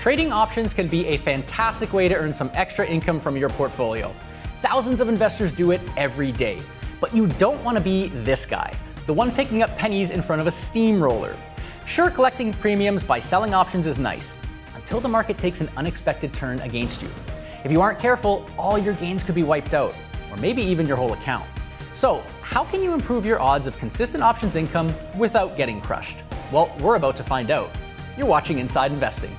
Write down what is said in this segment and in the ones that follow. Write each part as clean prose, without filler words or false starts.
Trading options can be a fantastic way to earn some extra income from your portfolio. Thousands of investors do it every day. But you don't want to be this guy, the one picking up pennies in front of a steamroller. Sure, collecting premiums by selling options is nice, until the market takes an unexpected turn against you. If you aren't careful, all your gains could be wiped out, or maybe even your whole account. So, how can you improve your odds of consistent options income without getting crushed? Well, we're about to find out. You're watching Inside Investing.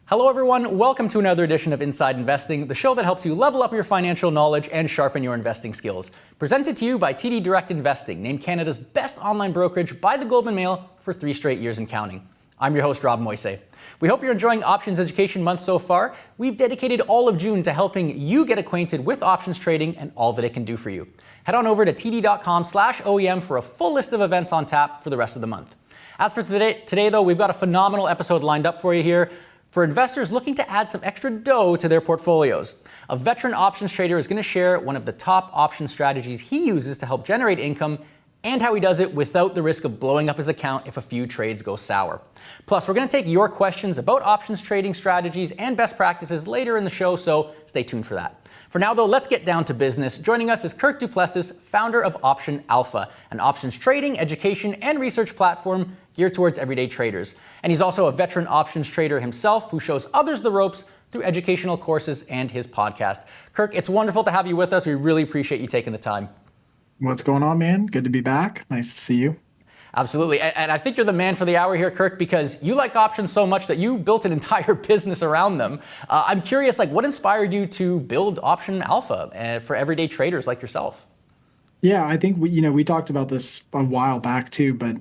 Hello everyone, welcome to another edition of Inside Investing, the show that helps you level up your financial knowledge and sharpen your investing skills. Presented to you by TD Direct Investing, named Canada's best online brokerage by the Globe and Mail for 3 straight years and counting. I'm your host, Rob Moise. We hope you're enjoying Options Education Month so far. We've dedicated all of June to helping you get acquainted with options trading and all that it can do for you. Head on over to td.com/OEM for a full list of events on tap for the rest of the month. As for today though, we've got a phenomenal episode lined up for you here. For investors looking to add some extra dough to their portfolios, a veteran options trader is going to share one of the top option strategies he uses to help generate income and how he does it without the risk of blowing up his account if a few trades go sour. Plus, we're going to take your questions about options trading strategies and best practices later in the show, so stay tuned for that. For now, though, let's get down to business. Joining us is Kirk Du Plessis, founder of Option Alpha, an options trading, education, and research platform geared towards everyday traders. And he's also a veteran options trader himself who shows others the ropes through educational courses and his podcast. Kirk, it's wonderful to have you with us. We really appreciate you taking the time. What's going on, man? Good to be back. Nice to see you. Absolutely. And I think you're the man for the hour here, Kirk, because you like options so much that you built an entire business around them. I'm curious, what inspired you to build Option Alpha for everyday traders like yourself? Yeah, I think we talked about this a while back too, but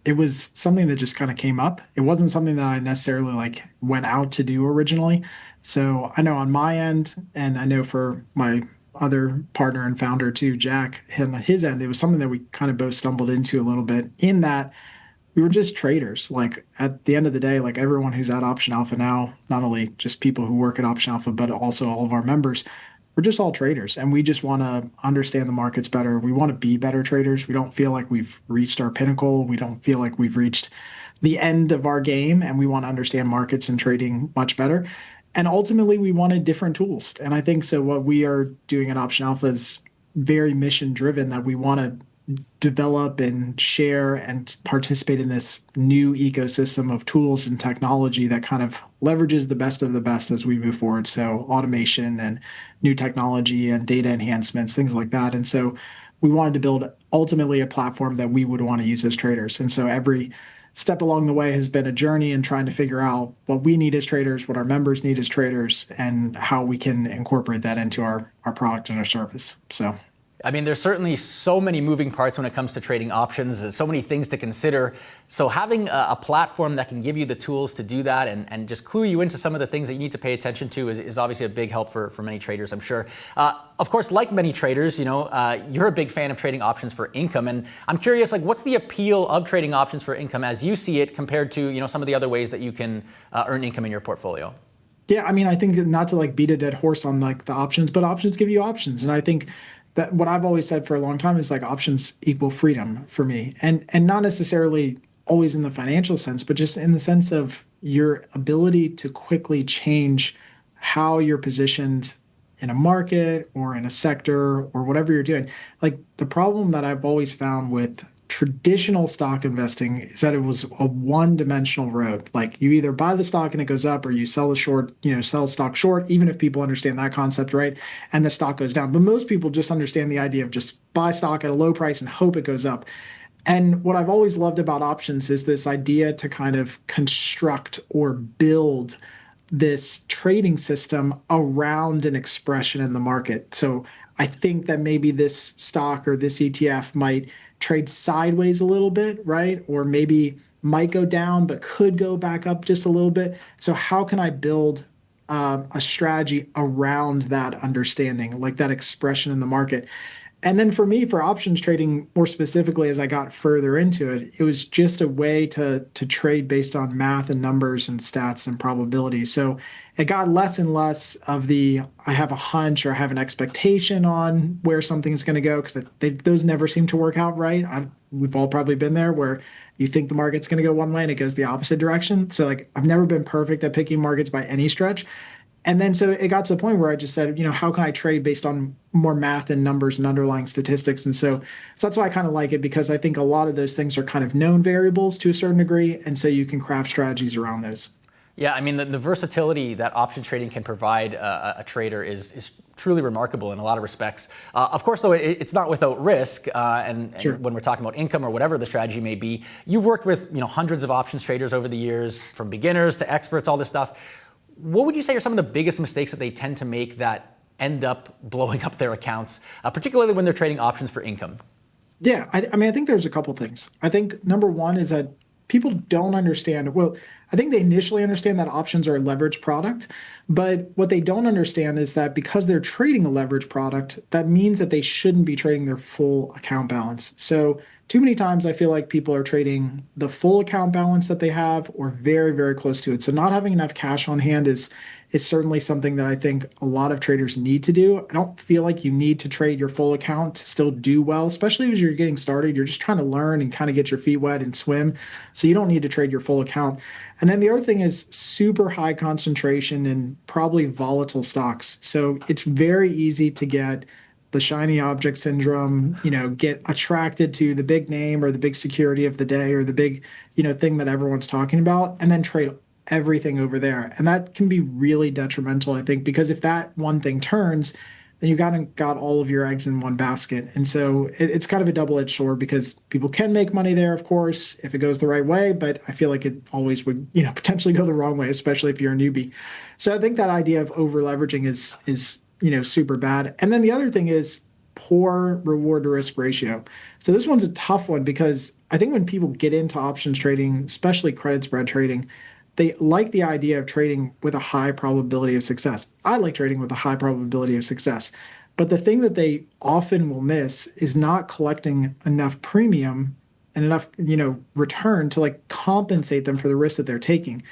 it was something that just kind of came up. It wasn't something that I necessarily went out to do originally. So I know on my end, and I know for my other partner and founder too, Jack, on his end, it was something that we kind of both stumbled into a little bit, in that we were just traders. At the end of the day, everyone who's at Option Alpha now, not only just people who work at Option Alpha, but also all of our members, we're just all traders, and we just want to understand the markets better. We want to be better traders. We don't feel like we've reached our pinnacle. We don't feel like we've reached the end of our game, and we want to understand markets and trading much better. And ultimately, we wanted different tools. And I think so what we are doing at Option Alpha is very mission-driven, that we want to develop and share and participate in this new ecosystem of tools and technology that kind of leverages the best of the best as we move forward. So automation and new technology and data enhancements, things like that. And so we wanted to build ultimately a platform that we would want to use as traders. And so every step along the way has been a journey in trying to figure out what we need as traders, what our members need as traders, and how we can incorporate that into our product and our service. So, I mean, there's certainly so many moving parts when it comes to trading options. There's so many things to consider. So having a platform that can give you the tools to do that and just clue you into some of the things that you need to pay attention to is obviously a big help for many traders, I'm sure. Of course, like many traders, you're a big fan of trading options for income. And I'm curious, what's the appeal of trading options for income as you see it compared to, some of the other ways that you can earn income in your portfolio? Yeah, I mean, I think not to beat a dead horse on the options, but options give you options. And I think that what I've always said for a long time is options equal freedom for me, and not necessarily always in the financial sense, but just in the sense of your ability to quickly change how you're positioned in a market or in a sector or whatever you're doing. The problem that I've always found with traditional stock investing is that it was a one-dimensional road. You either buy the stock and it goes up, or you sell the short, sell stock short, even if people understand that concept, right? And the stock goes down. But most people just understand the idea of just buy stock at a low price and hope it goes up. And what I've always loved about options is this idea to kind of construct or build this trading system around an expression in the market. So I think that maybe this stock or this ETF might trade sideways a little bit, right? Or maybe might go down, but could go back up just a little bit. So how can I build a strategy around that understanding, that expression in the market? And then for me, for options trading more specifically, as I got further into it, it was just a way to trade based on math and numbers and stats and probability. So it got less and less of the I have a hunch or I have an expectation on where something's going to go, because those never seem to work out right. We've all probably been there where you think the market's going to go one way and it goes the opposite direction. So like I've never been perfect at picking markets by any stretch. And then so it got to the point where I just said, how can I trade based on more math and numbers and underlying statistics? And so that's why I kind of like it, because I think a lot of those things are kind of known variables to a certain degree. And so you can craft strategies around those. Yeah, I mean, the versatility that option trading can provide a trader is truly remarkable in a lot of respects. Of course, though, it's not without risk. And Sure. when we're talking about income or whatever the strategy may be, you've worked with hundreds of options traders over the years, from beginners to experts, all this stuff. What would you say are some of the biggest mistakes that they tend to make that end up blowing up their accounts, particularly when they're trading options for income? Yeah, I mean, I think there's a couple things. I think number one is that people don't understand. Well, I think they initially understand that options are a leverage product, but what they don't understand is that because they're trading a leverage product, that means that they shouldn't be trading their full account balance. So too many times I feel like people are trading the full account balance that they have or very, very close to it. So not having enough cash on hand is certainly something that I think a lot of traders need to do. I don't feel like you need to trade your full account to still do well, especially as you're getting started. You're just trying to learn and kind of get your feet wet and swim. So you don't need to trade your full account. And then the other thing is super high concentration in probably volatile stocks. So it's very easy to get the shiny object syndrome, get attracted to the big name or the big security of the day or the big, thing that everyone's talking about, and then trade everything over there. And that can be really detrimental, I think, because if that one thing turns, then you got all of your eggs in one basket. And so it's kind of a double-edged sword, because people can make money there, of course, if it goes the right way, but I feel like it always would, potentially go the wrong way, especially if you're a newbie. So I think that idea of over leveraging is super bad. And then the other thing is poor reward to risk ratio. So this one's a tough one, because I think when people get into options trading, especially credit spread trading, they like the idea of trading with a high probability of success. I like trading with a high probability of success. But the thing that they often will miss is not collecting enough premium and enough, return to like compensate them for the risk that they're taking.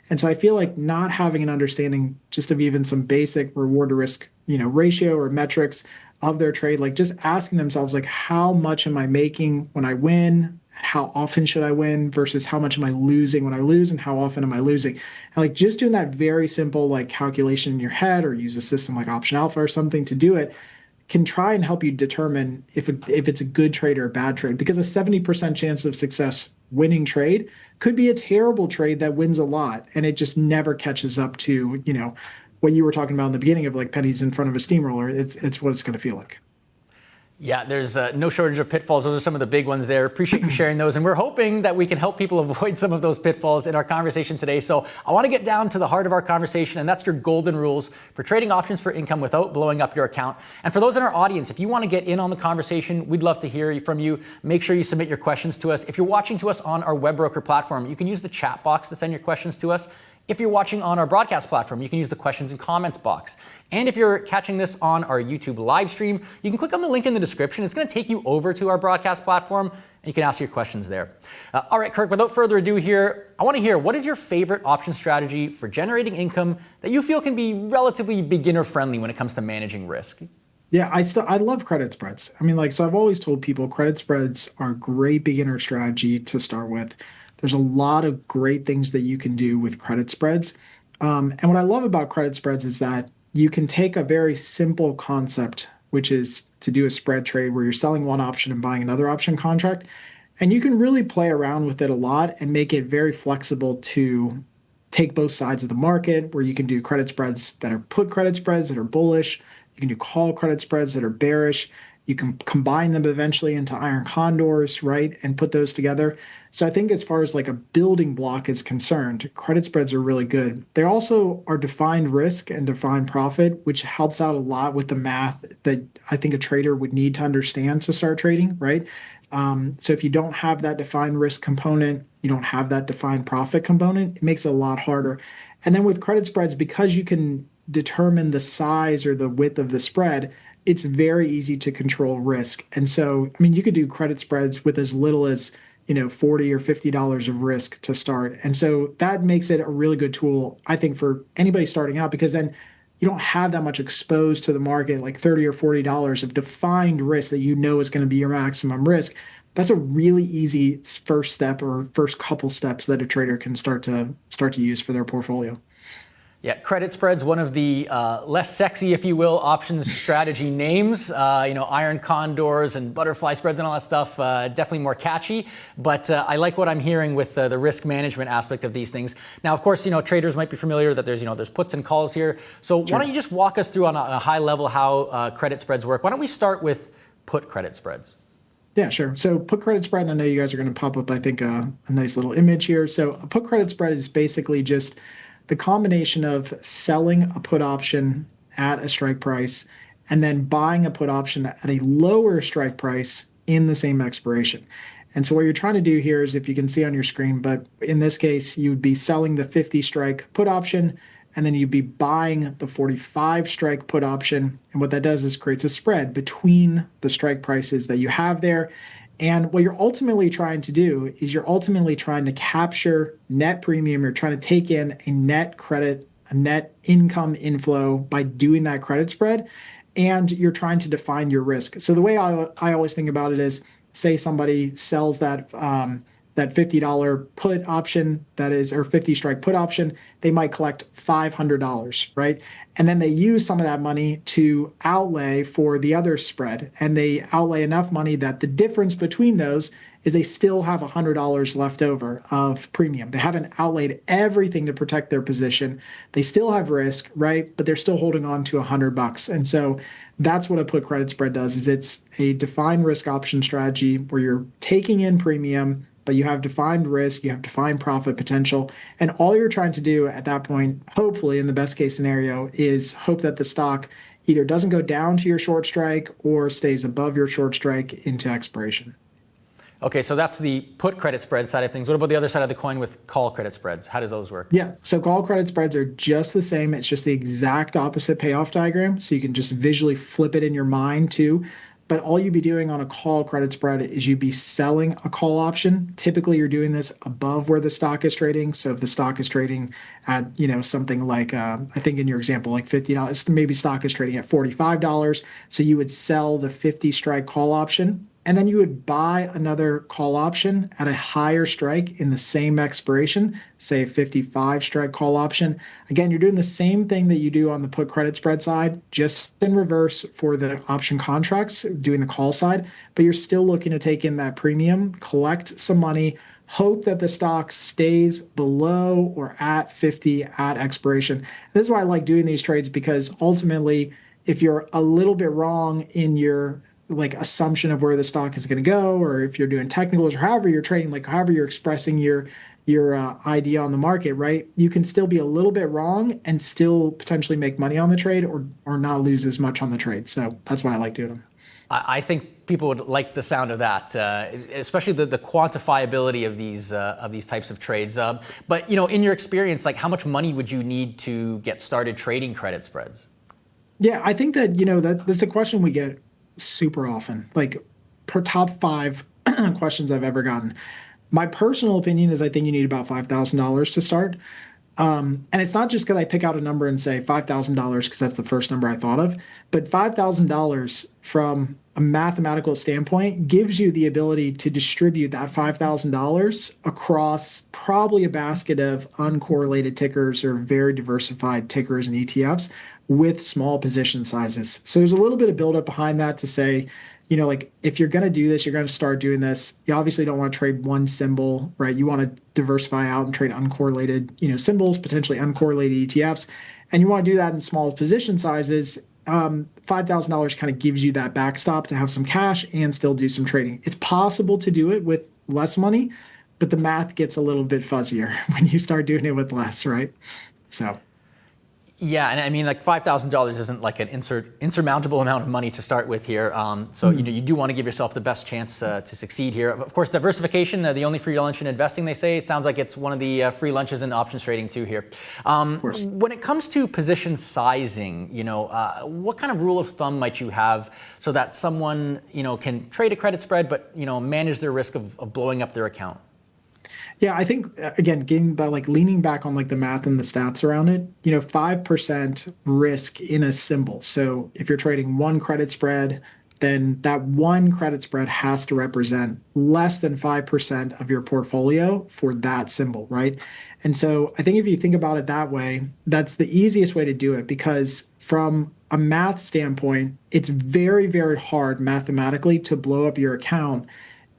And so I feel like not having an understanding just of even some basic reward to risk, ratio or metrics of their trade, like just asking themselves, like, how much am I making when I win? How often should I win versus how much am I losing when I lose, and how often am I losing? And like just doing that very simple like calculation in your head, or use a system like Option Alpha or something to do it, can try and help you determine if it's a good trade or a bad trade. Because a 70% chance of success winning trade could be a terrible trade that wins a lot, and it just never catches up to, what you were talking about in the beginning of like pennies in front of a steamroller. It's what it's going to feel like. Yeah, there's no shortage of pitfalls. Those are some of the big ones there. Appreciate you sharing those. And we're hoping that we can help people avoid some of those pitfalls in our conversation today. So I want to get down to the heart of our conversation, and that's your golden rules for trading options for income without blowing up your account. And for those in our audience, if you want to get in on the conversation, we'd love to hear from you. Make sure you submit your questions to us. If you're watching to us on our web broker platform, you can use the chat box to send your questions to us. If you're watching on our broadcast platform, you can use the questions and comments box. And if you're catching this on our YouTube live stream, you can click on the link in the description. It's going to take you over to our broadcast platform, and you can ask your questions there. All right, Kirk, without further ado here, I want to hear, what is your favorite option strategy for generating income that you feel can be relatively beginner friendly when it comes to managing risk? Yeah, I love credit spreads. I mean, so I've always told people credit spreads are a great beginner strategy to start with. There's a lot of great things that you can do with credit spreads. And what I love about credit spreads is that you can take a very simple concept, which is to do a spread trade where you're selling one option and buying another option contract. And you can really play around with it a lot and make it very flexible to take both sides of the market, where you can do credit spreads that are put credit spreads that are bullish. You can do call credit spreads that are bearish. You can combine them eventually into iron condors, right? And put those together. So I think as far as like a building block is concerned, credit spreads are really good. They also are defined risk and defined profit, which helps out a lot with the math that I think a trader would need to understand to start trading, right? So if you don't have that defined risk component, you don't have that defined profit component, it makes it a lot harder. And then with credit spreads, because you can determine the size or the width of the spread, it's very easy to control risk. And so, I mean, you could do credit spreads with as little as, $40 or $50 of risk to start. And so that makes it a really good tool, I think, for anybody starting out, because then you don't have that much exposed to the market, like $30 or $40 of defined risk that is going to be your maximum risk. That's a really easy first step or first couple steps that a trader can start to use for their portfolio. Yeah, credit spreads, one of the less sexy, if you will, options strategy names. Iron condors and butterfly spreads and all that stuff, definitely more catchy. But I like what I'm hearing with the risk management aspect of these things. Now, of course, traders might be familiar that there's puts and calls here. So Sure. Why don't you just walk us through on a high level how credit spreads work? Why don't we start with put credit spreads? Yeah, sure. So put credit spread, and I know you guys are going to pop up, I think, a nice little image here. So a put credit spread is basically just the combination of selling a put option at a strike price and then buying a put option at a lower strike price in the same expiration. And so what you're trying to do here is, if you can see on your screen, but in this case, you'd be selling the 50 strike put option, and then you'd be buying the 45 strike put option. And what that does is creates a spread between the strike prices that you have there. And what you're ultimately trying to do is you're ultimately trying to capture net premium. You're trying to take in a net credit, a net income inflow by doing that credit spread. And you're trying to define your risk. So the way I always think about it is, say somebody sells that $50 put option, or 50 strike put option, they might collect $500, right? And then they use some of that money to outlay for the other spread. And they outlay enough money that the difference between those is they still have $100 left over of premium. They haven't outlaid everything to protect their position. They still have risk, right? But they're still holding on to $100. And so that's what a put credit spread does, is it's a defined risk option strategy where you're taking in premium, but you have defined risk, you have defined profit potential, and all you're trying to do at that point, hopefully in the best case scenario, is hope that the stock either doesn't go down to your short strike or stays above your short strike into expiration. Okay, so that's the put credit spread side of things. What about the other side of the coin with call credit spreads? How does those work? Yeah, so call credit spreads are just the same. It's just the exact opposite payoff diagram, so you can just visually flip it in your mind too. But all you'd be doing on a call credit spread is you'd be selling a call option. Typically, you're doing this above where the stock is trading. So if the stock is trading at, something like, I think in your example, like $50, maybe stock is trading at $45. So you would sell the 50 strike call option, and then you would buy another call option at a higher strike in the same expiration, say a 55 strike call option. Again, you're doing the same thing that you do on the put credit spread side, just in reverse for the option contracts, doing the call side, but you're still looking to take in that premium, collect some money, hope that the stock stays below or at 50 at expiration. This is why I like doing these trades, because ultimately, if you're a little bit wrong in your assumption of where the stock is going to go, or if you're doing technicals, or however you're trading, however you're expressing your idea on the market, right? You can still be a little bit wrong and still potentially make money on the trade, or not lose as much on the trade. So that's why I like doing them. I think people would like the sound of that, especially the quantifiability of these types of trades. But in your experience, how much money would you need to get started trading credit spreads? Yeah, I think that that's a question we get super often, per top 5 questions I've ever gotten. My personal opinion is I think you need about $5,000 to start. And it's not just because I pick out a number and say $5,000 because that's the first number I thought of, but $5,000 from a mathematical standpoint gives you the ability to distribute that $5,000 across probably a basket of uncorrelated tickers or very diversified tickers and ETFs with small position sizes. So there's a little bit of buildup behind that to say, if you're going to do this, you're going to start doing this. You obviously don't want to trade one symbol, right? You want to diversify out and trade uncorrelated, symbols, potentially uncorrelated ETFs. And you want to do that in small position sizes. $5,000 kind of gives you that backstop to have some cash and still do some trading. It's possible to do it with less money, but the math gets a little bit fuzzier when you start doing it with less, right? So. Yeah, and I mean, like $5,000 isn't like an insurmountable amount of money to start with here. So you do want to give yourself the best chance to succeed here. Of course, diversification, the only free lunch in investing, they say. It sounds like it's one of the free lunches in options trading too here. Of course. When it comes to position sizing, what kind of rule of thumb might you have so that someone can trade a credit spread, but manage their risk of blowing up their account? Yeah, I think again, getting by like leaning back on like the math and the stats around it, 5% risk in a symbol. So if you're trading one credit spread, then that one credit spread has to represent less than 5% of your portfolio for that symbol, right? And so I think if you think about it that way, that's the easiest way to do it, because from a math standpoint, it's very, very hard mathematically to blow up your account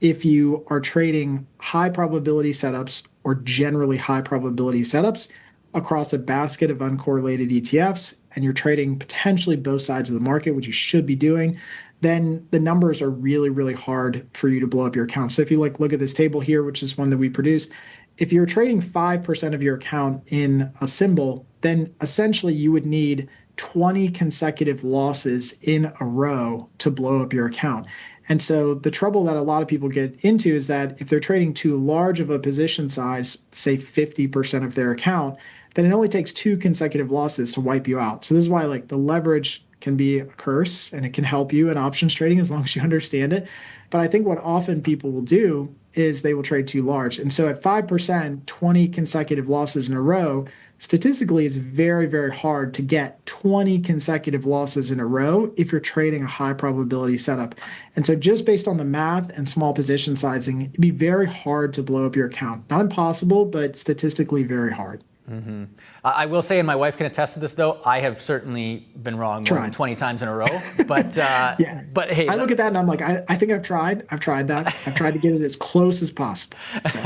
if you are trading high probability setups or generally high probability setups across a basket of uncorrelated ETFs, and you're trading potentially both sides of the market, which you should be doing, then the numbers are really, really hard for you to blow up your account. So if you look at this table here, which is one that we produced, if you're trading 5% of your account in a symbol, then essentially you would need 20 consecutive losses in a row to blow up your account. And so the trouble that a lot of people get into is that if they're trading too large of a position size, say 50% of their account, then it only takes 2 consecutive losses to wipe you out. So this is why like the leverage can be a curse, and it can help you in options trading as long as you understand it. But I think what often people will do is they will trade too large. And so at 5%, 20 consecutive losses in a row, statistically, it's very, very hard to get 20 consecutive losses in a row if you're trading a high probability setup. And so just based on the math and small position sizing, it'd be very hard to blow up your account. Not impossible, but statistically very hard. Mm-hmm. I will say, and my wife can attest to this, though, I have certainly been wrong more than 20 times in a row. But yeah, but hey, I look at that and I'm like, I think I've tried that. I've tried to get it as close as possible. So.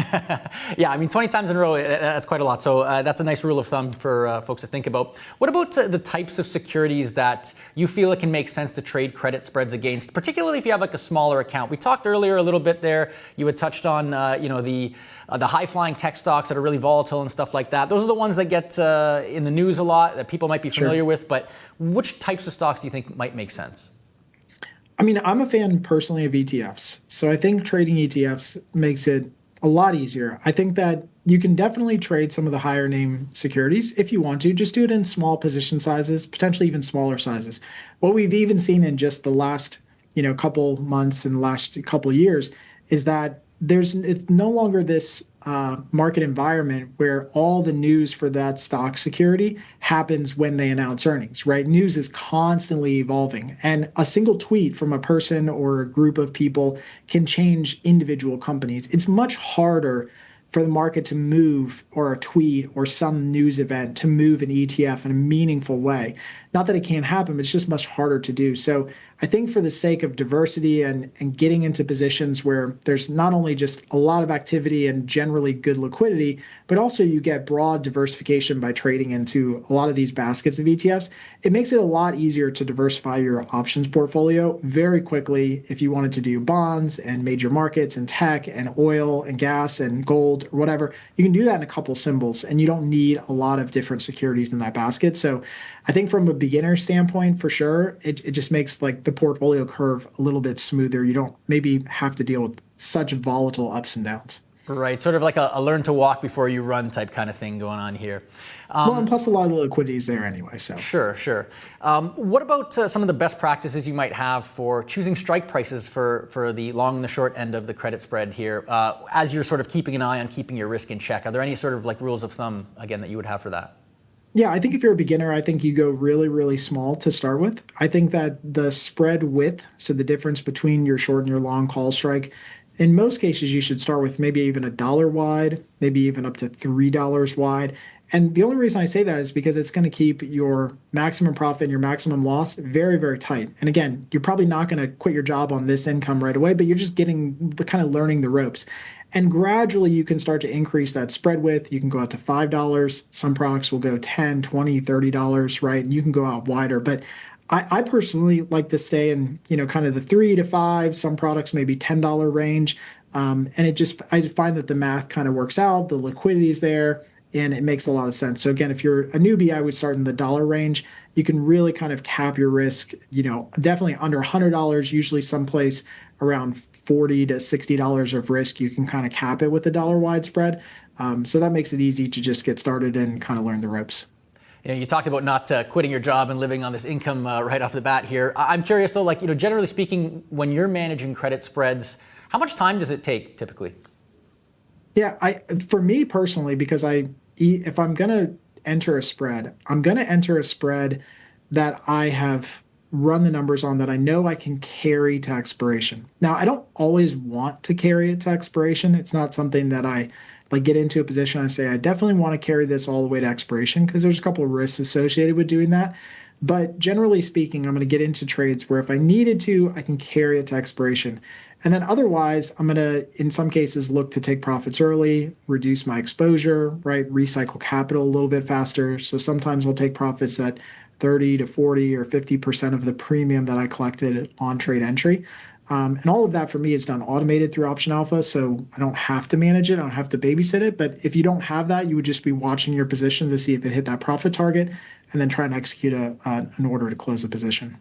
Yeah, I mean, 20 times in a row, that's quite a lot. So that's a nice rule of thumb for folks to think about. What about the types of securities that you feel it can make sense to trade credit spreads against, particularly if you have like a smaller account? We talked earlier a little bit there. You had touched on, the high-flying tech stocks that are really volatile and stuff like that. Those are the ones that get in the news a lot that people might be familiar with. But which types of stocks do you think might make sense? I mean, I'm a fan personally of ETFs. So I think trading ETFs makes it a lot easier. I think that you can definitely trade some of the higher name securities if you want to. Just do it in small position sizes, potentially even smaller sizes. What we've even seen in just the last couple months and the last couple years is that it's no longer this market environment where all the news for that stock security happens when they announce earnings, right? News is constantly evolving, and a single tweet from a person or a group of people can change individual companies. It's much harder for the market to move, or a tweet or some news event to move an ETF in a meaningful way. Not that it can't happen, but it's just much harder to do. So I think for the sake of diversity and getting into positions where there's not only just a lot of activity and generally good liquidity, but also you get broad diversification by trading into a lot of these baskets of ETFs, it makes it a lot easier to diversify your options portfolio very quickly if you wanted to do bonds and major markets and tech and oil and gas and gold or whatever. You can do that in a couple symbols, and you don't need a lot of different securities in that basket. So I think from a beginner standpoint, for sure, it just makes like the portfolio curve a little bit smoother. You don't maybe have to deal with such volatile ups and downs. Right, sort of like a learn to walk before you run type kind of thing going on here. Well, and plus a lot of the liquidity is there anyway. So Sure. What about some of the best practices you might have for choosing strike prices for the long and the short end of the credit spread here, as you're sort of keeping an eye on keeping your risk in check? Are there any sort of like rules of thumb, again, that you would have for that? Yeah, I think if you're a beginner, I think you go really, really small to start with. I think that the spread width, so the difference between your short and your long call strike, in most cases, you should start with maybe even $1 wide, maybe even up to $3 wide. And the only reason I say that is because it's going to keep your maximum profit and your maximum loss very, very tight. And again, you're probably not going to quit your job on this income right away, but you're just getting the kind of learning the ropes. And gradually you can start to increase that spread width. You can go out to $5. Some products will go $10, $20, $30, right? And you can go out wider. But I personally like to stay in, kind of the 3 to 5, some products maybe $10 range. And I find that the math kind of works out. The liquidity is there. and it makes a lot of sense. So again, if you're a newbie, I would start in the dollar range. You can really kind of cap your risk, definitely under $100, usually someplace around $40 to $60 of risk. You can kind of cap it with the dollar wide spread. So that makes it easy to just get started and kind of learn the ropes. You talked about not quitting your job and living on this income right off the bat here. I'm curious though, generally speaking, when you're managing credit spreads, how much time does it take typically? Yeah, for me personally, because if I'm going to enter a spread, I'm going to enter a spread that I have run the numbers on, that I know I can carry to expiration. Now, I don't always want to carry it to expiration. It's not something that I get into a position and say, I definitely want to carry this all the way to expiration, because there's a couple of risks associated with doing that. But generally speaking, I'm going to get into trades where if I needed to, I can carry it to expiration. And then otherwise, I'm going to, in some cases, look to take profits early, reduce my exposure, right? Recycle capital a little bit faster. So sometimes I'll take profits at 30 to 40 or 50% of the premium that I collected on trade entry. And all of that for me is done automated through Option Alpha. So I don't have to manage it. I don't have to babysit it. But if you don't have that, you would just be watching your position to see if it hit that profit target and then try and execute an order to close the position.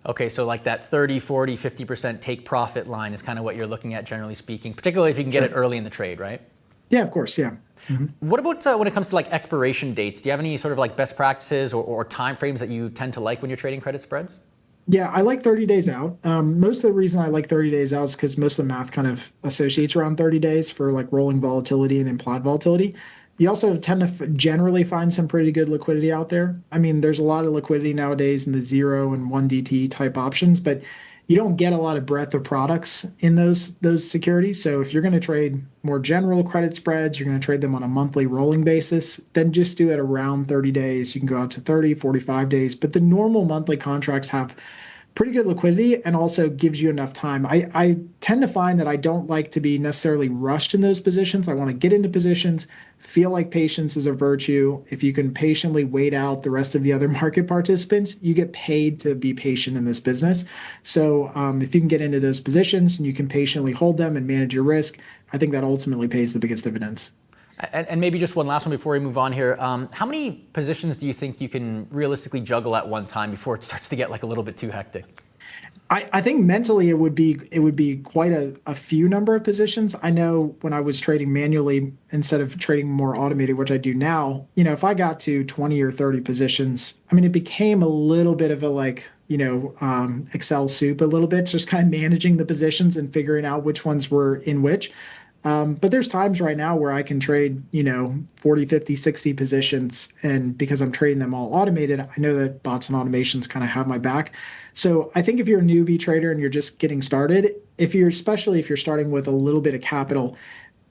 Okay, so like that 30, 40, 50% take profit line is kind of what you're looking at, generally speaking, particularly if you can get it early in the trade, right? Yeah, of course, yeah. Mm-hmm. What about when it comes to expiration dates? Do you have any sort of best practices or time frames that you tend to like when you're trading credit spreads? Yeah, I like 30 days out. Most of the reason I like 30 days out is because most of the math kind of associates around 30 days for rolling volatility and implied volatility. You also tend to generally find some pretty good liquidity out there. I mean, there's a lot of liquidity nowadays in the 0 and 1DT type options, but you don't get a lot of breadth of products in those securities. So if you're going to trade more general credit spreads, you're going to trade them on a monthly rolling basis, then just do it around 30 days. You can go out to 30, 45 days, but the normal monthly contracts have pretty good liquidity and also gives you enough time. I tend to find that I don't like to be necessarily rushed in those positions. I want to get into positions, feel like patience is a virtue. If you can patiently wait out the rest of the other market participants, you get paid to be patient in this business. So if you can get into those positions and you can patiently hold them and manage your risk, I think that ultimately pays the biggest dividends. And maybe just one last one before we move on here. How many positions do you think you can realistically juggle at one time before it starts to get a little bit too hectic? I think mentally it would be quite a few number of positions. I know when I was trading manually instead of trading more automated, which I do now, if I got to 20 or 30 positions, I mean, it became a little bit of a Excel soup a little bit, just kind of managing the positions and figuring out which ones were in which. But there's times right now where I can trade, 40, 50, 60 positions. And because I'm trading them all automated, I know that bots and automations kind of have my back. So I think if you're a newbie trader and you're just getting started, especially if you're starting with a little bit of capital,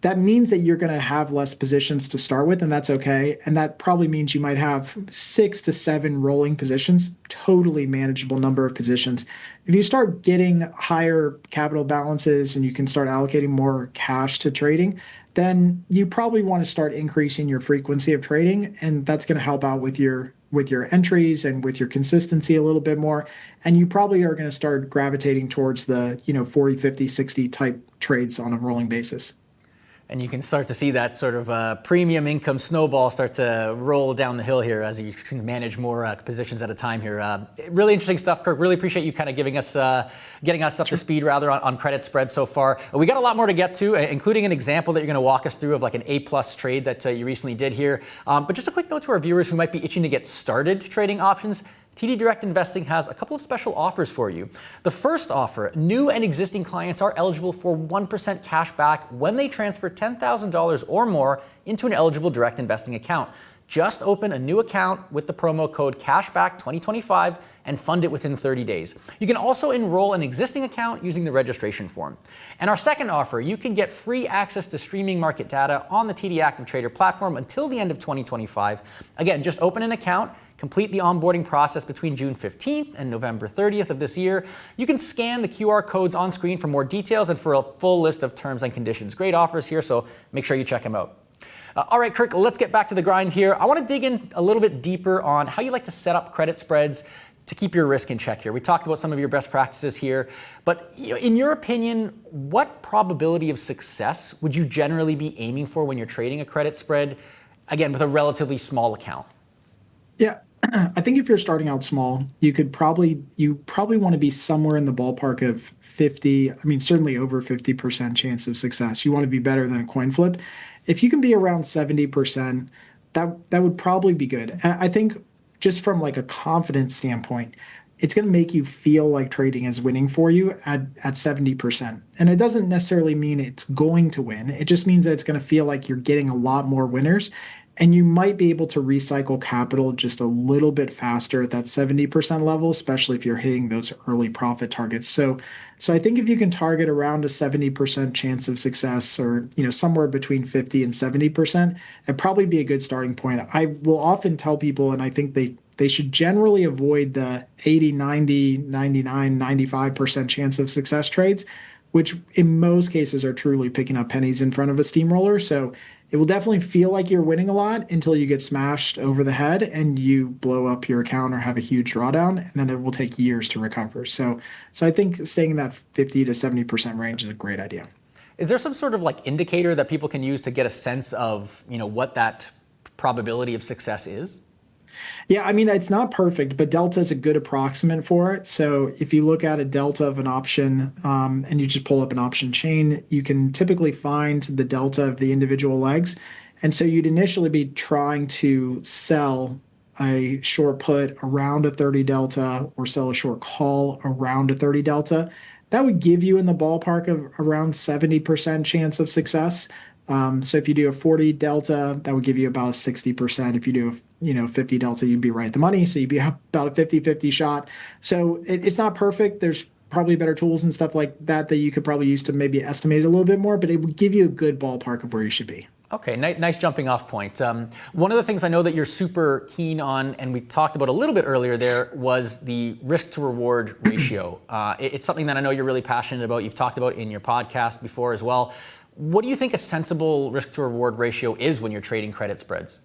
that means that you're going to have less positions to start with, and that's okay. And that probably means you might have 6 to 7 rolling positions, totally manageable number of positions. If you start getting higher capital balances and you can start allocating more cash to trading, then you probably want to start increasing your frequency of trading, and that's going to help out with your entries and with your consistency a little bit more. And you probably are going to start gravitating towards the 40, 50, 60 type trades on a rolling basis. And you can start to see that sort of premium income snowball start to roll down the hill here as you can manage more positions at a time here. Really interesting stuff, Kirk. Really appreciate you kind of getting us up to speed rather on credit spreads so far. We got a lot more to get to, including an example that you're going to walk us through of an A+ trade that you recently did here. But just a quick note to our viewers who might be itching to get started trading options. TD Direct Investing has a couple of special offers for you. The first offer, new and existing clients are eligible for 1% cash back when they transfer $10,000 or more into an eligible direct investing account. Just open a new account with the promo code CASHBACK2025 and fund it within 30 days. You can also enroll an existing account using the registration form. And our second offer, you can get free access to streaming market data on the TD Active Trader platform until the end of 2025. Again, just open an account, complete the onboarding process between June 15th and November 30th of this year. You can scan the QR codes on screen for more details and for a full list of terms and conditions. Great offers here, so make sure you check them out. All right, Kirk, let's get back to the grind here. I want to dig in a little bit deeper on how you like to set up credit spreads to keep your risk in check here. We talked about some of your best practices here, but in your opinion, what probability of success would you generally be aiming for when you're trading a credit spread? again, with a relatively small account? Yeah. I think if you're starting out small, you probably want to be somewhere in the ballpark of 50, I mean, certainly over 50% chance of success. You want to be better than a coin flip. If you can be around 70%, that would probably be good. And I think just from like a confidence standpoint, it's going to make you feel like trading is winning for you at 70%. And it doesn't necessarily mean it's going to win. It just means that it's going to feel like you're getting a lot more winners. And you might be able to recycle capital just a little bit faster at that 70% level, especially if you're hitting those early profit targets. So I think if you can target around a 70% chance of success, or somewhere between 50 and 70%, it'd probably be a good starting point. I will often tell people, and I think they should generally avoid the 80, 90, 99, 95% chance of success trades, which in most cases are truly picking up pennies in front of a steamroller. So it will definitely feel like you're winning a lot until you get smashed over the head and you blow up your account or have a huge drawdown, and then it will take years to recover. So I think staying in that 50 to 70% range is a great idea. Is there some sort of like indicator that people can use to get a sense of, what that probability of success is? Yeah, I mean, it's not perfect, but delta is a good approximate for it. So if you look at a delta of an option, and you just pull up an option chain, you can typically find the delta of the individual legs. And so you'd initially be trying to sell a short put around a 30 delta or sell a short call around a 30 delta. That would give you in the ballpark of around 70% chance of success. So if you do a 40 delta, that would give you about a 60%. If you do a 50 delta, you'd be right at the money. So you'd be about a 50-50 shot. So it's not perfect. There's probably better tools and stuff like that you could probably use to maybe estimate it a little bit more, but it would give you a good ballpark of where you should be. Okay, nice jumping off point. One of the things I know that you're super keen on, and we talked about a little bit earlier there, was the risk to reward ratio. It's something that I know you're really passionate about. You've talked about in your podcast before as well. What do you think a sensible risk to reward ratio is when you're trading credit spreads?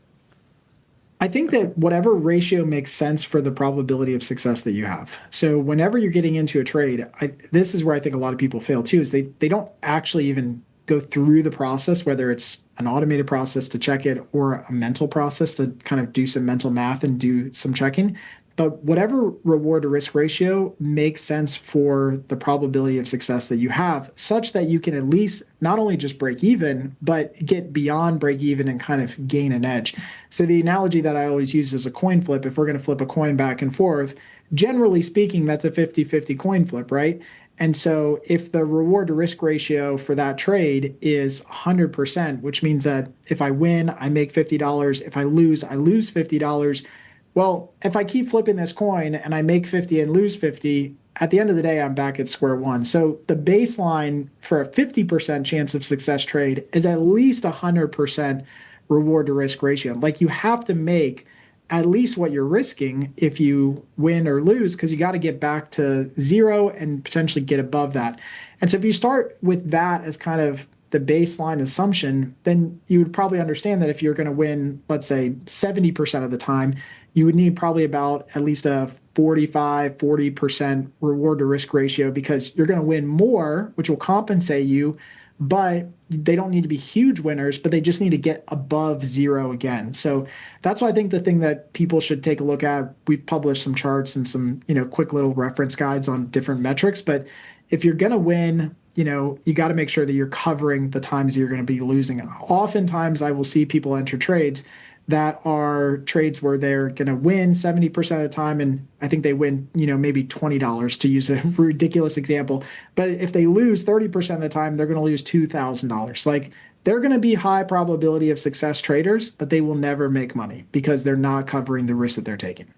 I think that whatever ratio makes sense for the probability of success that you have. So whenever you're getting into a trade, this is where I think a lot of people fail too, is they don't actually even go through the process, whether it's an automated process to check it or a mental process to kind of do some mental math and do some checking. But whatever reward to risk ratio makes sense for the probability of success that you have, such that you can at least not only just break even, but get beyond break even and kind of gain an edge. So the analogy that I always use is a coin flip. If we're going to flip a coin back and forth, generally speaking, that's a 50-50 coin flip, right? And so if the reward to risk ratio for that trade is 100%, which means that if I win, I make $50. If I lose $50. Well, if I keep flipping this coin and I make 50 and lose 50, at the end of the day, I'm back at square one. So the baseline for a 50% chance of success trade is at least 100% reward to risk ratio. Like, you have to make at least what you're risking if you win or lose, because you got to get back to zero and potentially get above that. And so if you start with that as kind of the baseline assumption, then you would probably understand that if you're going to win, let's say 70% of the time, you would need probably about at least a 40% reward to risk ratio, because you're going to win more, which will compensate you, but they don't need to be huge winners, but they just need to get above zero again. So that's why I think the thing that people should take a look at, we've published some charts and some, quick little reference guides on different metrics, but if you're going to win, you got to make sure that you're covering the times you're going to be losing. Oftentimes I will see people enter trades that are trades where they're going to win 70% of the time, and I think they win, maybe $20, to use a ridiculous example. But if they lose 30% of the time, they're going to lose $2,000. Like, they're going to be high probability of success traders, but they will never make money because they're not covering the risk that they're taking.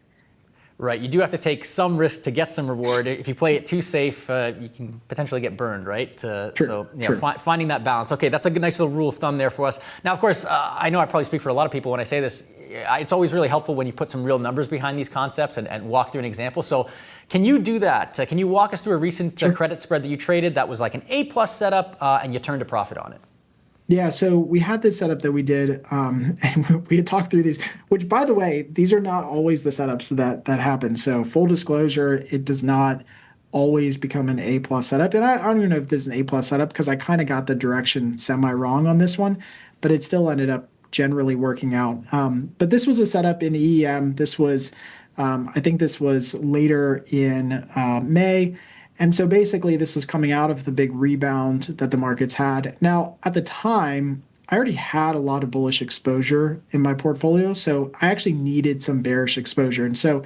Right. You do have to take some risk to get some reward. If you play it too safe, you can potentially get burned, right? True. So, True. Finding that balance. Okay, that's a good, nice little rule of thumb there for us. Now, of course, I know I probably speak for a lot of people when I say this. It's always really helpful when you put some real numbers behind these concepts and walk through an example. So can you do that? Can you walk us through a recent credit spread that you traded that was like an A-plus setup and you turned a profit on it? Yeah, so we had this setup that we did, and we had talked through these, which, by the way, these are not always the setups that happen. So full disclosure, it does not always become an A-plus setup. And I don't even know if this is an A-plus setup, because I kind of got the direction semi-wrong on this one, but it still ended up generally working out. But this was a setup in EM. This was, I think this was later in May. And so basically, this was coming out of the big rebound that the markets had. Now, at the time, I already had a lot of bullish exposure in my portfolio. So I actually needed some bearish exposure. And so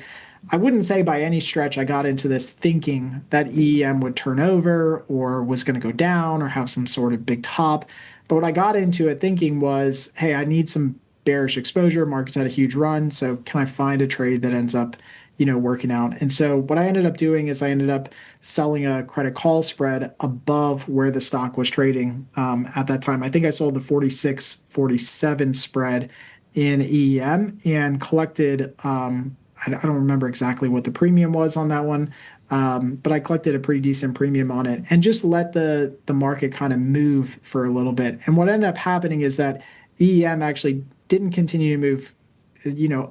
I wouldn't say by any stretch I got into this thinking that EM would turn over or was going to go down or have some sort of big top. But what I got into it thinking was, hey, I need some bearish exposure. Markets had a huge run. So can I find a trade that ends up, working out? And so what I ended up doing is I ended up selling a credit call spread above where the stock was trading at that time. I think I sold the 46.47 spread in EM and collected, I don't remember exactly what the premium was on that one, but I collected a pretty decent premium on it and just let the market kind of move for a little bit. And what ended up happening is that EM actually didn't continue to move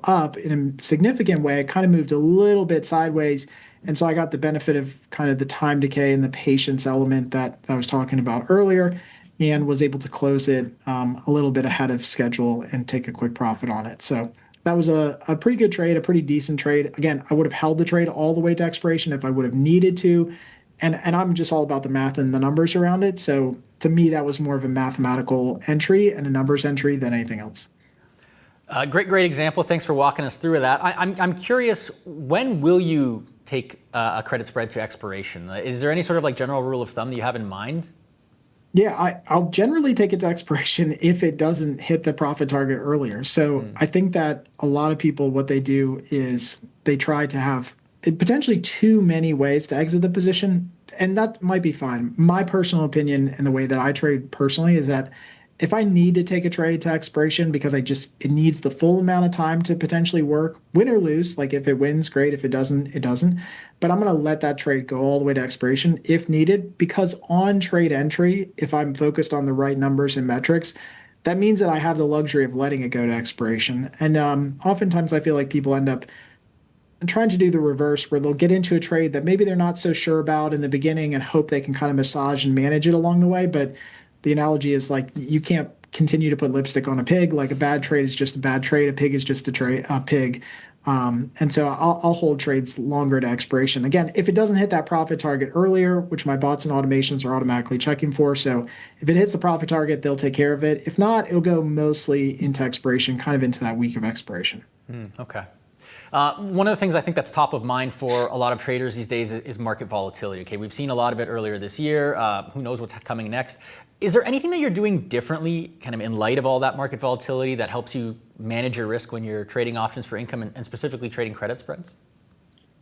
up in a significant way. It kind of moved a little bit sideways. And so I got the benefit of kind of the time decay and the patience element that I was talking about earlier and was able to close it a little bit ahead of schedule and take a quick profit on it. So that was a pretty good trade, a pretty decent trade. Again, I would have held the trade all the way to expiration if I would have needed to. And I'm just all about the math and the numbers around it. So to me, that was more of a mathematical entry and a numbers entry than anything else. Great example. Thanks for walking us through that. I'm curious, when will you take a credit spread to expiration? Is there any sort of like general rule of thumb that you have in mind? Yeah, I'll generally take it to expiration if it doesn't hit the profit target earlier. So I think that a lot of people, what they do is they try to have potentially too many ways to exit the position, and that might be fine. My personal opinion and the way that I trade personally is that if I need to take a trade to expiration because it needs the full amount of time to potentially work, win or lose, like if it wins, great. If it doesn't, it doesn't. But I'm going to let that trade go all the way to expiration if needed, because on trade entry, if I'm focused on the right numbers and metrics, that means that I have the luxury of letting it go to expiration. And oftentimes I feel like people end up trying to do the reverse, where they'll get into a trade that maybe they're not so sure about in the beginning and hope they can kind of massage and manage it along the way. But the analogy is like, you can't continue to put lipstick on a pig. Like, a bad trade is just a bad trade. A pig is just a pig. And so I'll hold trades longer to expiration. Again, if it doesn't hit that profit target earlier, which my bots and automations are automatically checking for. So if it hits the profit target, they'll take care of it. If not, it'll go mostly into expiration, kind of into that week of expiration. Okay. One of the things I think that's top of mind for a lot of traders these days is market volatility. Okay, we've seen a lot of it earlier this year. Who knows what's coming next? Is there anything that you're doing differently, kind of in light of all that market volatility, that helps you manage your risk when you're trading options for income and specifically trading credit spreads?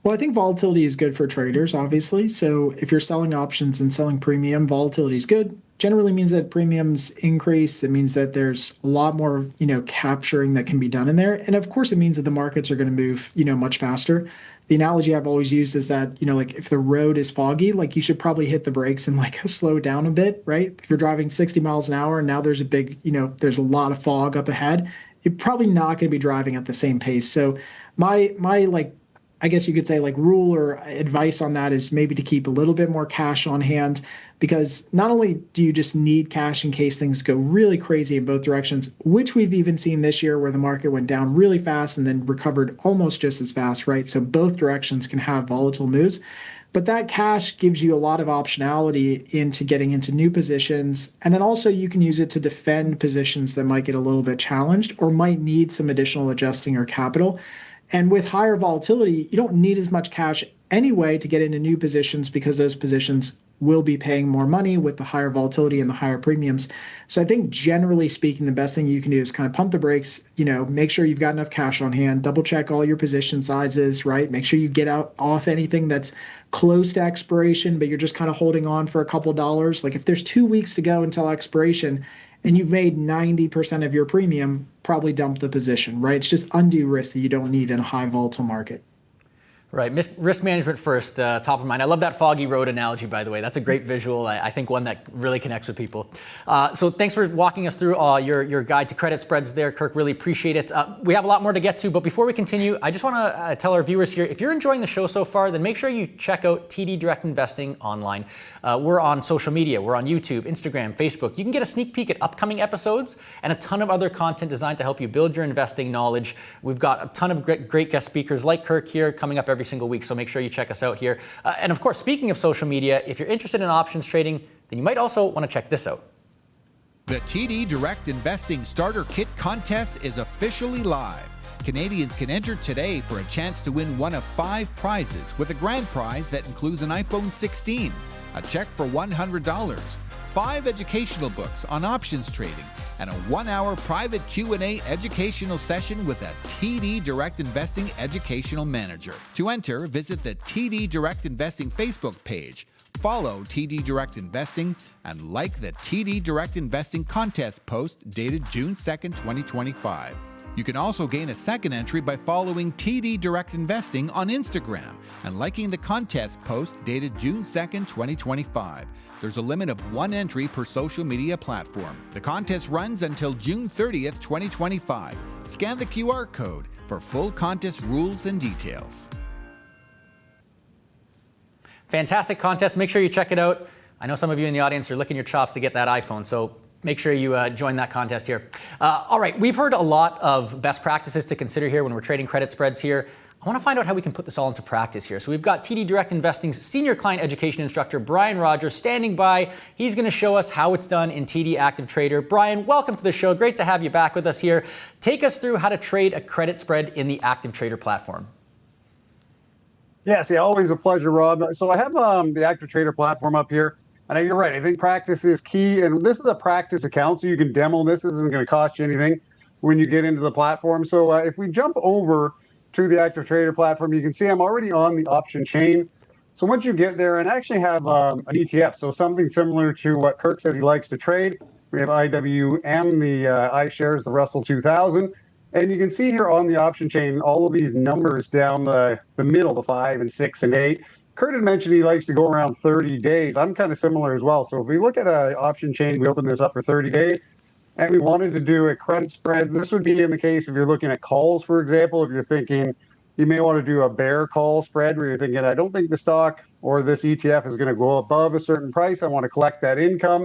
Well, I think volatility is good for traders, obviously. So if you're selling options and selling premium, volatility is good. Generally means that premiums increase. It means that there's a lot more, capturing that can be done in there. And of course, it means that the markets are going to move, much faster. The analogy I've always used is that, like, if the road is foggy, like, you should probably hit the brakes and like slow down a bit, right? If you're driving 60 miles an hour and now there's a big, there's a lot of fog up ahead, you're probably not going to be driving at the same pace. So my like, I guess you could say, like, rule or advice on that is maybe to keep a little bit more cash on hand, because not only do you just need cash in case things go really crazy in both directions, which we've even seen this year where the market went down really fast and then recovered almost just as fast, right? So both directions can have volatile moves. But that cash gives you a lot of optionality into getting into new positions. And then also you can use it to defend positions that might get a little bit challenged or might need some additional adjusting or capital. And with higher volatility, you don't need as much cash anyway to get into new positions, because those positions will be paying more money with the higher volatility and the higher premiums. So I think generally speaking, the best thing you can do is kind of pump the brakes, make sure you've got enough cash on hand, double check all your position sizes, right? Make sure you get out off anything that's close to expiration, but you're just kind of holding on for a couple dollars. Like, if there's 2 weeks to go until expiration and you've made 90% of your premium, probably dump the position, right? It's just undue risk that you don't need in a high volatile market. Right. Risk management first, top of mind. I love that foggy road analogy, by the way. That's a great visual. I think one that really connects with people. So thanks for walking us through your guide to credit spreads there, Kirk. Really appreciate it. We have a lot more to get to, but before we continue, I just want to tell our viewers here, if you're enjoying the show so far, then make sure you check out TD Direct Investing online. We're on social media. We're on YouTube, Instagram, Facebook. You can get a sneak peek at upcoming episodes and a ton of other content designed to help you build your investing knowledge. We've got a ton of great guest speakers like Kirk here coming up every single week, so make sure you check us out here. And of course, speaking of social media, if you're interested in options trading, then you might also want to check this out. The TD Direct Investing Starter Kit contest is officially live. Canadians can enter today for a chance to win one of 5 prizes, with a grand prize that includes an iPhone 16, a check for $100, 5 educational books on options trading, and a 1-hour private Q&A educational session with a TD Direct Investing Educational Manager. To enter, visit the TD Direct Investing Facebook page, follow TD Direct Investing, and like the TD Direct Investing contest post dated June 2nd, 2025. You can also gain a second entry by following TD Direct Investing on Instagram and liking the contest post dated June 2nd, 2025. There's a limit of 1 entry per social media platform. The contest runs until June 30th, 2025. Scan the QR code for full contest rules and details. Fantastic contest. Make sure you check it out. I know some of you in the audience are licking your chops to get that iPhone, so make sure you join that contest here. All right, we've heard a lot of best practices to consider here when we're trading credit spreads here. I want to find out how we can put this all into practice here. So we've got TD Direct Investing's Senior Client Education Instructor, Brian Rogers, standing by. He's going to show us how it's done in TD Active Trader. Brian, welcome to the show. Great to have you back with us here. Take us through how to trade a credit spread in the Active Trader platform. Yes, yeah, always a pleasure, Rob. So I have the Active Trader platform up here. And you're right. I think practice is key. And this is a practice account, so you can demo this. This isn't going to cost you anything when you get into the platform. So if we jump over to the Active Trader platform, you can see I'm already on the option chain. So once you get there, and I actually have an ETF, so something similar to what Kirk says he likes to trade. We have IWM, the iShares, the Russell 2000. And you can see here on the option chain, all of these numbers down the middle, the 5 and 6 and 8. Kurt had mentioned he likes to go around 30 days. I'm kind of similar as well. So if we look at an option chain, we open this up for 30 days, and we wanted to do a credit spread. This would be in the case if you're looking at calls, for example, if you're thinking you may want to do a bear call spread where you're thinking, I don't think the stock or this ETF is going to go above a certain price. I want to collect that income.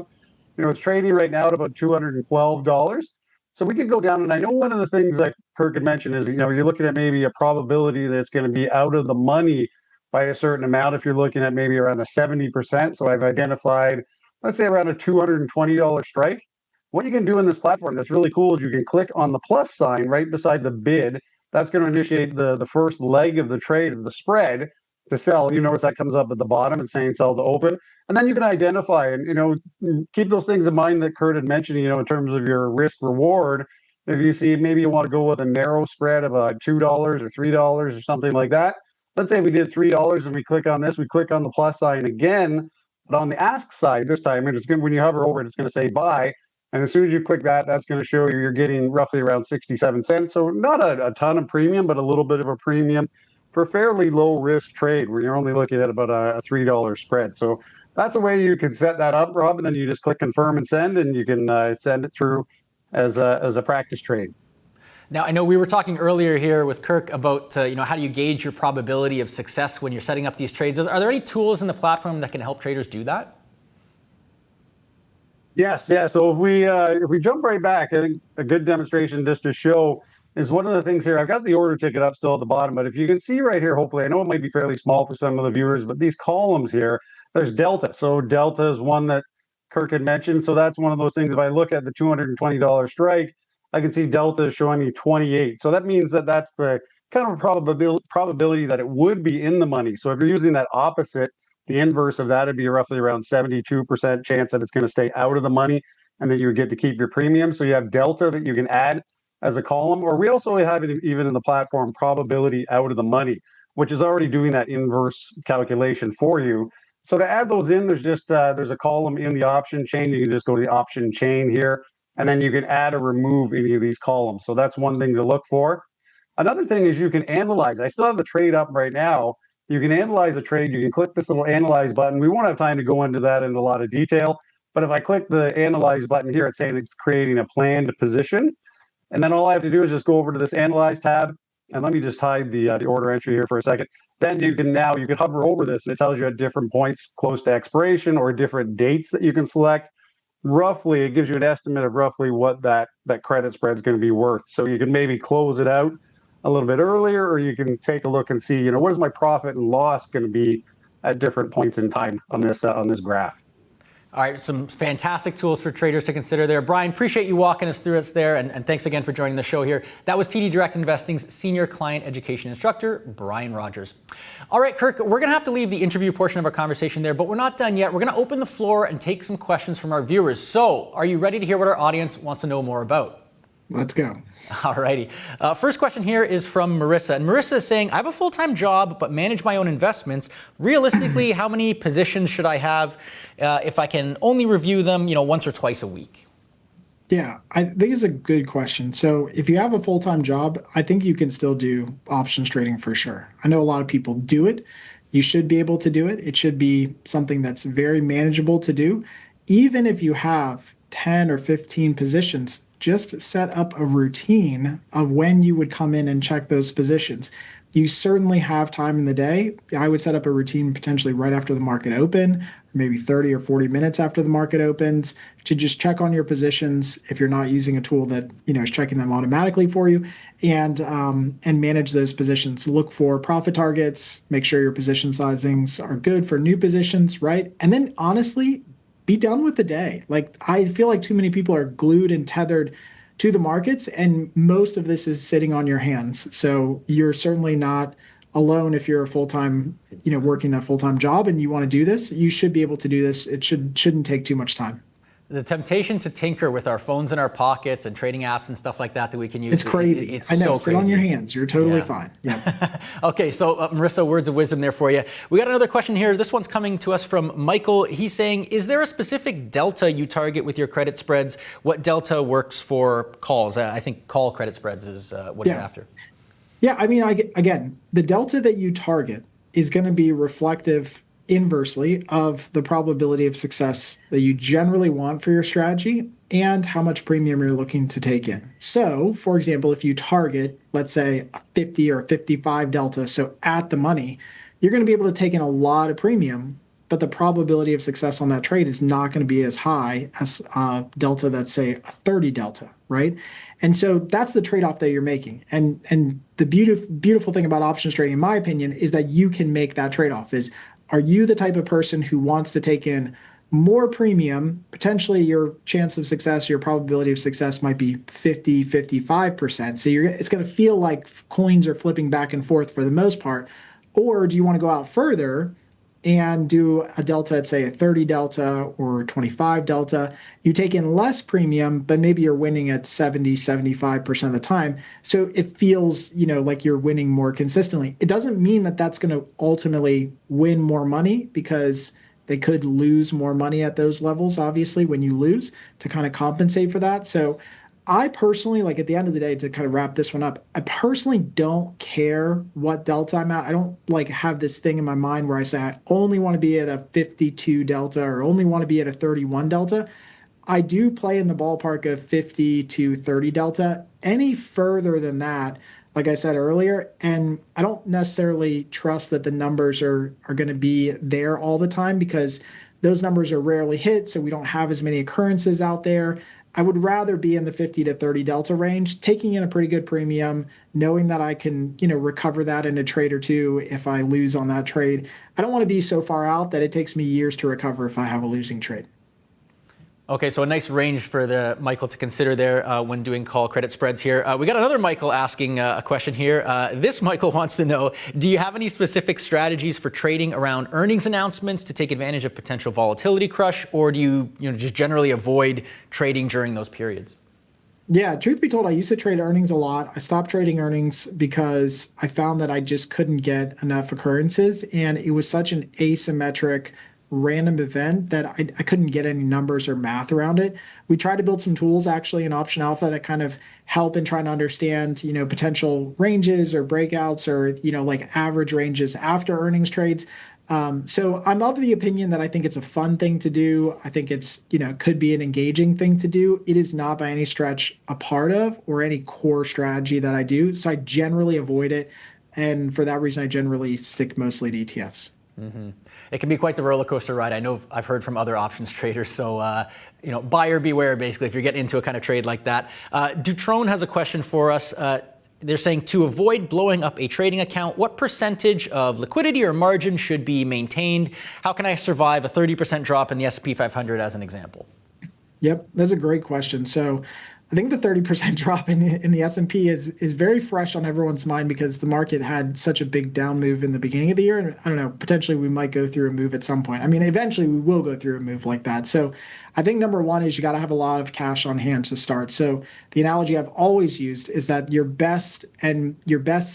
You know, it's trading right now at about $212. So we could go down, and I know one of the things that Kirk had mentioned is, you know, you're looking at maybe a probability that it's going to be out of the money by a certain amount if you're looking at maybe around a 70%. So I've identified, let's say, around a $220 strike. What you can do in this platform that's really cool is you can click on the plus sign right beside the bid. That's going to initiate the first leg of the trade of the spread to sell. You notice that comes up at the bottom. It's saying sell to open. And then you can identify and, you know, keep those things in mind that Kurt had mentioned, you know, in terms of your risk reward. If you see maybe you want to go with a narrow spread of $2 or $3 or something like that. Let's say we did $3 and we click on this, we click on the plus sign again, but on the ask side this time, and it's going, when you hover over it, it's going to say buy. And as soon as you click that, that's going to show you you're getting roughly around 67 cents. So not a ton of premium, but a little bit of a premium for a fairly low risk trade where you're only looking at about a $3 spread. So that's a way you can set that up, Rob, and then you just click confirm and send, and you can send it through as a practice trade. Now, I know we were talking earlier here with Kirk about, you know, how do you gauge your probability of success when you're setting up these trades? Are there any tools in the platform that can help traders do that? Yes, yeah. So if we jump right back, I think a good demonstration just to show is one of the things here. I've got the order ticket up still at the bottom, but if you can see right here, hopefully, I know it might be fairly small for some of the viewers, but these columns here, there's delta. So delta is one that Kirk had mentioned. So that's one of those things. If I look at the $220 strike, I can see delta is showing me 28. So that means that that's the kind of probability that it would be in the money. So if you're using that opposite, the inverse of that would be roughly around 72% chance that it's going to stay out of the money and that you would get to keep your premium. So you have delta that you can add as a column, or we also have it even in the platform probability out of the money, which is already doing that inverse calculation for you. So to add those in, there's just there's a column in the option chain. You can just go to the option chain here, and then you can add or remove any of these columns. So that's one thing to look for. Another thing is you can analyze. I still have the trade up right now. You can analyze a trade. You can click this little analyze button. We won't have time to go into that in a lot of detail. But if I click the analyze button here, it's saying it's creating a planned position. And then all I have to do is just go over to this analyze tab. And let me just hide the order entry here for a second. Then you can hover over this and it tells you at different points close to expiration or different dates that you can select. Roughly, it gives you an estimate of roughly what that credit spread is going to be worth. So you can maybe close it out a little bit earlier, or you can take a look and see, what is my profit and loss going to be at different points in time on this graph. All right, some fantastic tools for traders to consider there. Brian, appreciate you walking us through it there, and thanks again for joining the show here. That was TD Direct Investing's Senior Client Education Instructor, Brian Rogers. All right, Kirk, we're going to have to leave the interview portion of our conversation there, but we're not done yet. We're going to open the floor and take some questions from our viewers. So, are you ready to hear what our audience wants to know more about? Let's go. All righty. First question here is from Marissa. And Marissa is saying, I have a full-time job, but manage my own investments. Realistically, how many positions should I have if I can only review them, once or twice a week? Yeah, I think it's a good question. So if you have a full-time job, I think you can still do options trading for sure. I know a lot of people do it. You should be able to do it. It should be something that's very manageable to do. Even if you have 10 or 15 positions, just set up a routine of when you would come in and check those positions. You certainly have time in the day. I would set up a routine potentially right after the market open, maybe 30 or 40 minutes after the market opens, to just check on your positions if you're not using a tool that is checking them automatically for you, and manage those positions. Look for profit targets, make sure your position sizings are good for new positions, right? And then honestly, be done with the day. Like, I feel like too many people are glued and tethered to the markets, and most of this is sitting on your hands. So you're certainly not alone if you're a full-time, working a full-time job and you want to do this. You should be able to do this. It shouldn't take too much time. The temptation to tinker with our phones in our pockets and trading apps and stuff like that we can use. It's crazy. It's I know. so Sit crazy. on your hands. You're totally fine. Yeah. Okay, so Marissa, words of wisdom there for you. We got another question here. This one's coming to us from Michael. He's saying, is there a specific delta you target with your credit spreads? What delta works for calls? I think call credit spreads is what he's after. Yeah, I mean, again, the delta that you target is going to be reflective inversely of the probability of success that you generally want for your strategy and how much premium you're looking to take in. So, for example, if you target, let's say, a 50 or 55 delta, so at the money, you're going to be able to take in a lot of premium, but the probability of success on that trade is not going to be as high as a delta that's, say, a 30 delta, right? And so that's the trade-off that you're making. And the beautiful thing about options trading, in my opinion, is that you can make that trade-off. Are you the type of person who wants to take in more premium? Potentially your chance of success, your probability of success might be 50, 55%. So it's going to feel like coins are flipping back and forth for the most part. Or do you want to go out further and do a delta at, say, a 30 delta or 25 delta? You take in less premium, but maybe you're winning at 70, 75% of the time. So it feels, like you're winning more consistently. It doesn't mean that that's going to ultimately win more money, because they could lose more money at those levels, obviously, when you lose, to kind of compensate for that. So I personally, at the end of the day, to kind of wrap this one up, I personally don't care what delta I'm at. I don't have this thing in my mind where I say I only want to be at a 52 delta or only want to be at a 31 delta. I do play in the ballpark of 50 to 30 delta. Any further than that, like I said earlier, and I don't necessarily trust that the numbers are going to be there all the time, because those numbers are rarely hit, so we don't have as many occurrences out there. I would rather be in the 50 to 30 delta range, taking in a pretty good premium, knowing that I can, recover that in a trade or two if I lose on that trade. I don't want to be so far out that it takes me years to recover if I have a losing trade. Okay, so a nice range for the Michael to consider there when doing call credit spreads here. We got another Michael asking a question here. This Michael wants to know, do you have any specific strategies for trading around earnings announcements to take advantage of potential volatility crush, or do you just generally avoid trading during those periods? Yeah, truth be told, I used to trade earnings a lot. I stopped trading earnings because I found that I just couldn't get enough occurrences, and it was such an asymmetric random event that I couldn't get any numbers or math around it. We tried to build some tools actually in Option Alpha that kind of help in trying to understand, potential ranges or breakouts or, like average ranges after earnings trades. So I'm of the opinion that I think it's a fun thing to do. I think it's, could be an engaging thing to do. It is not by any stretch a part of or any core strategy that I do. So I generally avoid it. And for that reason, I generally stick mostly to ETFs. Mm-hmm. It can be quite the roller coaster ride. I know I've heard from other options traders. So, buyer beware, basically, if you're getting into a kind of trade like that. Dutrone has a question for us. They're saying to avoid blowing up a trading account, what percentage of liquidity or margin should be maintained? How can I survive a 30% drop in the S&P 500 as an example? Yep, that's a great question. So I think the 30% drop in the S&P is very fresh on everyone's mind because the market had such a big down move in the beginning of the year. And I don't know, potentially we might go through a move at some point. I mean, eventually we will go through a move like that. So I think number one is you got to have a lot of cash on hand to start. So the analogy I've always used is that your best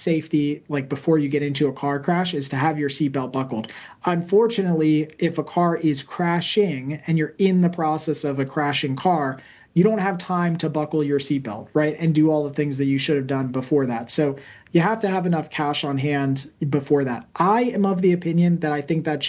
safety, like before you get into a car crash, is to have your seatbelt buckled. Unfortunately, if a car is crashing and you're in the process of a crashing car, you don't have time to buckle your seatbelt, right? And do all the things that you should have done before that. So you have to have enough cash on hand before that. I am of the opinion that I think that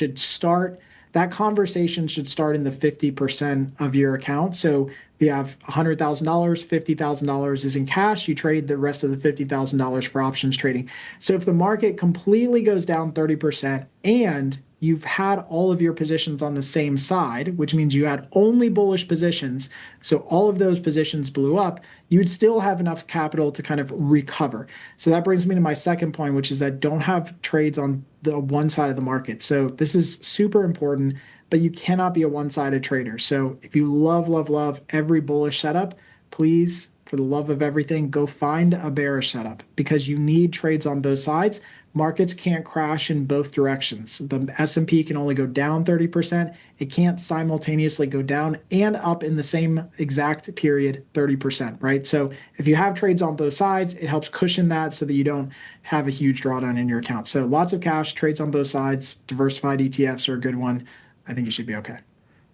conversation should start in the 50% of your account. So if you have $100,000, $50,000 is in cash, you trade the rest of the $50,000 for options trading. So if the market completely goes down 30% and you've had all of your positions on the same side, which means you had only bullish positions, so all of those positions blew up, you would still have enough capital to kind of recover. So that brings me to my second point, which is that don't have trades on the one side of the market. So this is super important, but you cannot be a one-sided trader. So if you love every bullish setup, please, for the love of everything, go find a bearish setup because you need trades on both sides. Markets can't crash in both directions. The S&P can only go down 30%. It can't simultaneously go down and up in the same exact period 30%, right? So if you have trades on both sides, it helps cushion that so that you don't have a huge drawdown in your account. So lots of cash, trades on both sides, diversified ETFs are a good one. I think you should be okay.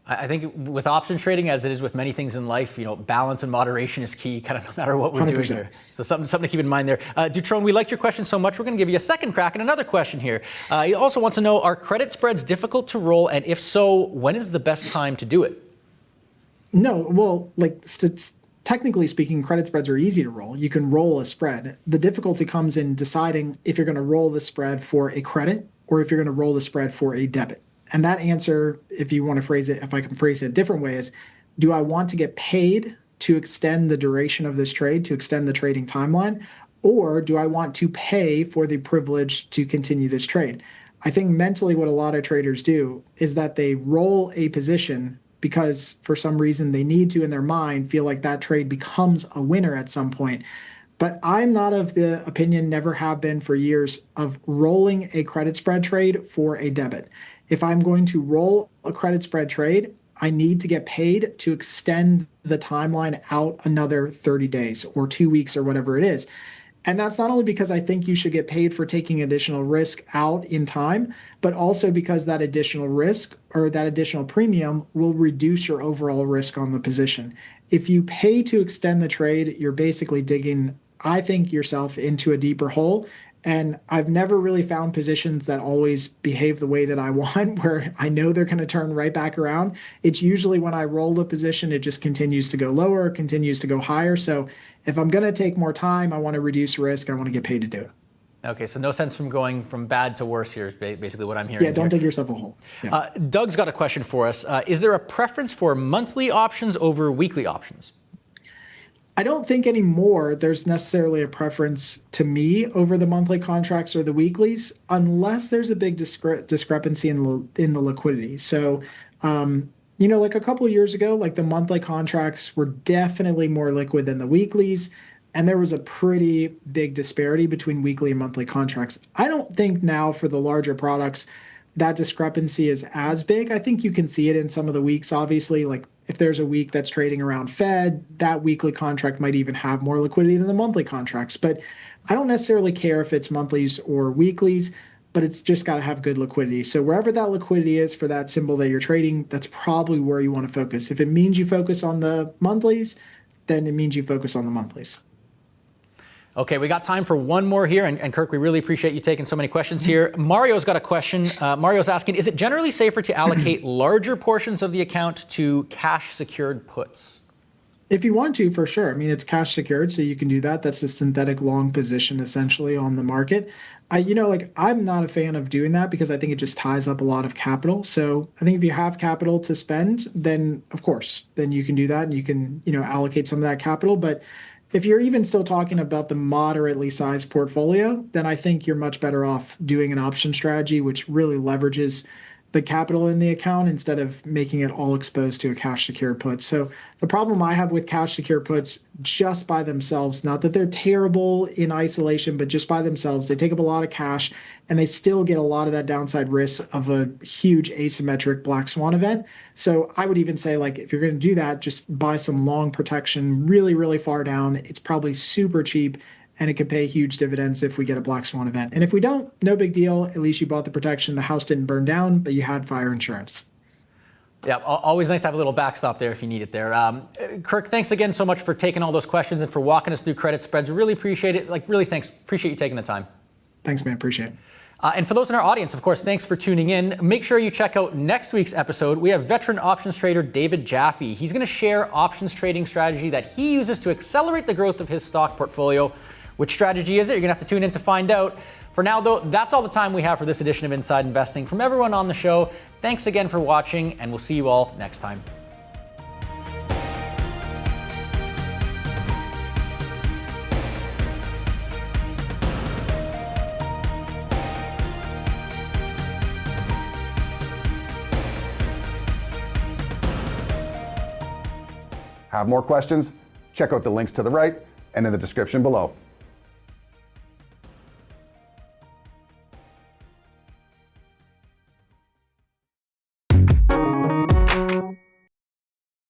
I think with options trading, as it is with many things in life, balance and moderation is key, kind of no matter what we're 100%. Doing there. So something to keep in mind there. Dutrone, we liked your question so much, we're going to give you a second crack at another question here. He also wants to know, are credit spreads difficult to roll? And if so, when is the best time to do it? No, well, technically speaking, credit spreads are easy to roll. You can roll a spread. The difficulty comes in deciding if you're going to roll the spread for a credit or if you're going to roll the spread for a debit. And that answer, if you want to phrase it, if I can phrase it a different way, is do I want to get paid to extend the duration of this trade, to extend the trading timeline, or do I want to pay for the privilege to continue this trade? I think mentally what a lot of traders do is that they roll a position because for some reason they need to, in their mind, feel like that trade becomes a winner at some point. But I'm not of the opinion, never have been for years, of rolling a credit spread trade for a debit. If I'm going to roll a credit spread trade, I need to get paid to extend the timeline out another 30 days or 2 weeks or whatever it is. And that's not only because I think you should get paid for taking additional risk out in time, but also because that additional risk or that additional premium will reduce your overall risk on the position. If you pay to extend the trade, you're basically digging, I think, yourself into a deeper hole. And I've never really found positions that always behave the way that I want, where I know they're going to turn right back around. It's usually when I roll the position, it just continues to go lower, continues to go higher. So if I'm going to take more time, I want to reduce risk. I want to get paid to do it. Okay, so no sense from going from bad to worse here is basically what I'm hearing. Yeah, don't dig yourself a hole. Yeah. Doug's got a question for us. Is there a preference for monthly options over weekly options? I don't think anymore there's necessarily a preference to me over the monthly contracts or the weeklies, unless there's a big discrepancy in the liquidity. So, like a couple of years ago, like the monthly contracts were definitely more liquid than the weeklies, and there was a pretty big disparity between weekly and monthly contracts. I don't think now for the larger products that discrepancy is as big. I think you can see it in some of the weeks, obviously, like if there's a week that's trading around Fed, that weekly contract might even have more liquidity than the monthly contracts. But I don't necessarily care if it's monthlies or weeklies. but it's just got to have good liquidity. So wherever that liquidity is for that symbol that you're trading, that's probably where you want to focus. If it means you focus on the monthlies, then it means you focus on the monthlies. Okay, we got time for one more here. And Kirk, we really appreciate you taking so many questions here. Mario's got a question. Mario's asking, is it generally safer to allocate larger portions of the account to cash secured puts? If you want to, for sure. I mean, it's cash secured, so you can do that. That's a synthetic long position essentially on the market. I'm not a fan of doing that because I think it just ties up a lot of capital. So I think if you have capital to spend, then of course, then you can do that and you can, allocate some of that capital. But if you're even still talking about the moderately sized portfolio, then I think you're much better off doing an option strategy, which really leverages the capital in the account instead of making it all exposed to a cash secured put. So the problem I have with cash secured puts just by themselves, not that they're terrible in isolation, but just by themselves, they take up a lot of cash and they still get a lot of that downside risk of a huge asymmetric black swan event. So I would even say, like, if you're going to do that, just buy some long protection really, really far down. It's probably super cheap and it could pay huge dividends if we get a black swan event. And if we don't, no big deal. At least you bought the protection. The house didn't burn down, but you had fire insurance. Yeah, always nice to have a little backstop there if you need it there. Kirk, thanks again so much for taking all those questions and for walking us through credit spreads. Really appreciate it. Really, thanks. Appreciate you taking the time. Thanks, man. Appreciate it. And for those in our audience, of course, thanks for tuning in. Make sure you check out next week's episode. We have veteran options trader David Jaffe. He's going to share options trading strategy that he uses to accelerate the growth of his stock portfolio. Which strategy is it? You're going to have to tune in to find out. For now, though, that's all the time we have for this edition of Inside Investing. From everyone on the show, thanks again for watching, and we'll see you all next time. Have more questions? Check out the links to the right and in the description below.